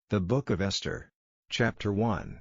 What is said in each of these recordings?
The Book of Esther. Chapter 1.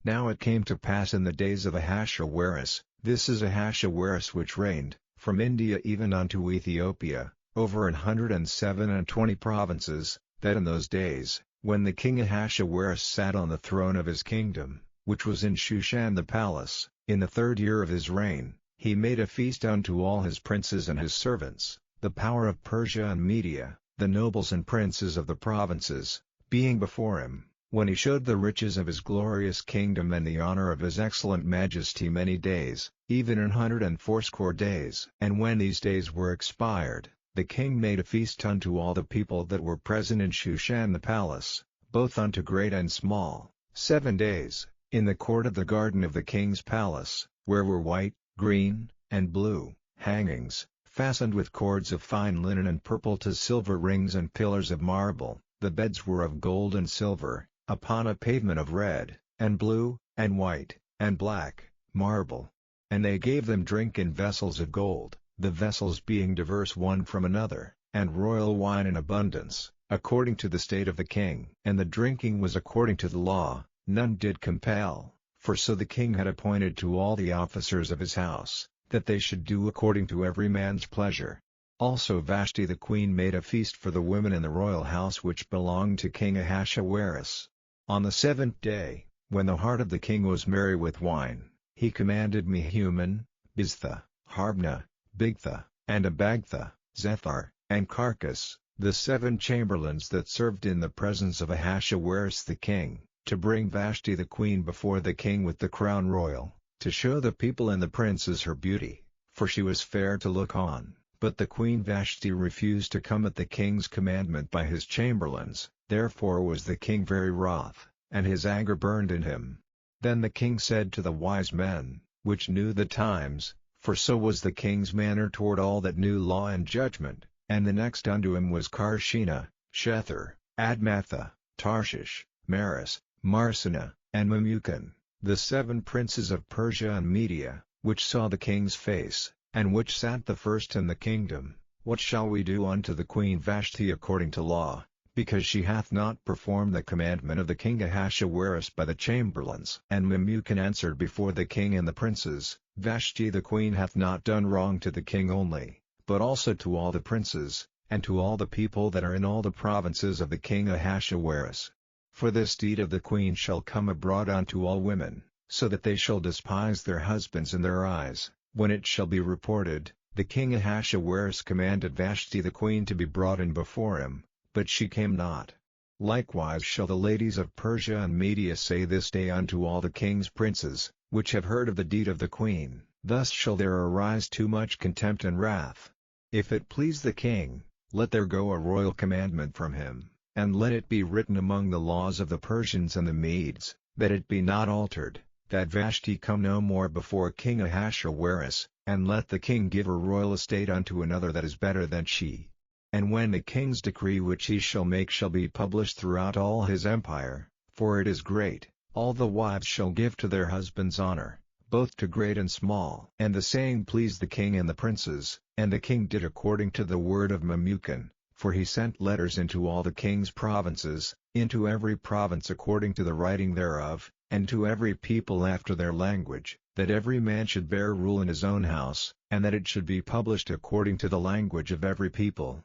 Now it came to pass in the days of Ahasuerus, this is Ahasuerus which reigned, from India even unto Ethiopia, over 127 provinces, that in those days, when the king Ahasuerus sat on the throne of his kingdom, which was in Shushan the palace, in the 3rd year of his reign, he made a feast unto all his princes and his servants, the power of Persia and Media, the nobles and princes of the provinces, being before him, when he showed the riches of his glorious kingdom and the honor of his excellent majesty many days, even 180 days. And when these days were expired, the king made a feast unto all the people that were present in Shushan the palace, both unto great and small, 7 days, in the court of the garden of the king's palace, where were white, green, and blue hangings, fastened with cords of fine linen and purple to silver rings and pillars of marble. The beds were of gold and silver, upon a pavement of red, and blue, and white, and black, marble. And they gave them drink in vessels of gold, the vessels being diverse one from another, and royal wine in abundance, according to the state of the king. And the drinking was according to the law, none did compel, for so the king had appointed to all the officers of his house, that they should do according to every man's pleasure. Also Vashti the queen made a feast for the women in the royal house which belonged to King Ahasuerus. On the 7th day, when the heart of the king was merry with wine, he commanded Mehuman, Biztha, Harbna, Bigtha, and Abagtha, Zethar, and Carcas, the 7 chamberlains that served in the presence of Ahasuerus the king, to bring Vashti the queen before the king with the crown royal, to show the people and the princes her beauty, for she was fair to look on. But the queen Vashti refused to come at the king's commandment by his chamberlains, therefore was the king very wroth, and his anger burned in him. Then the king said to the wise men, which knew the times, for so was the king's manner toward all that knew law and judgment, and the next unto him was Carshena, Shether, Admatha, Tarshish, Maris, Marsena, and Memucan, the 7 princes of Persia and Media, which saw the king's face, and which sat the first in the kingdom. What shall we do unto the queen Vashti according to law, because she hath not performed the commandment of the king Ahasuerus by the chamberlains? And Memucan answered before the king and the princes, Vashti the queen hath not done wrong to the king only, but also to all the princes, and to all the people that are in all the provinces of the king Ahasuerus. For this deed of the queen shall come abroad unto all women, so that they shall despise their husbands in their eyes. When it shall be reported, the king Ahasuerus commanded Vashti the queen to be brought in before him, but she came not. Likewise shall the ladies of Persia and Media say this day unto all the king's princes, which have heard of the deed of the queen, thus shall there arise too much contempt and wrath. If it please the king, let there go a royal commandment from him, and let it be written among the laws of the Persians and the Medes, that it be not altered, that Vashti come no more before King Ahasuerus, and let the king give her royal estate unto another that is better than she. And when the king's decree which he shall make shall be published throughout all his empire, for it is great, all the wives shall give to their husbands honor, both to great and small. And the saying pleased the king and the princes, and the king did according to the word of Memucan, for he sent letters into all the king's provinces, into every province according to the writing thereof, and to every people after their language, that every man should bear rule in his own house, and that it should be published according to the language of every people.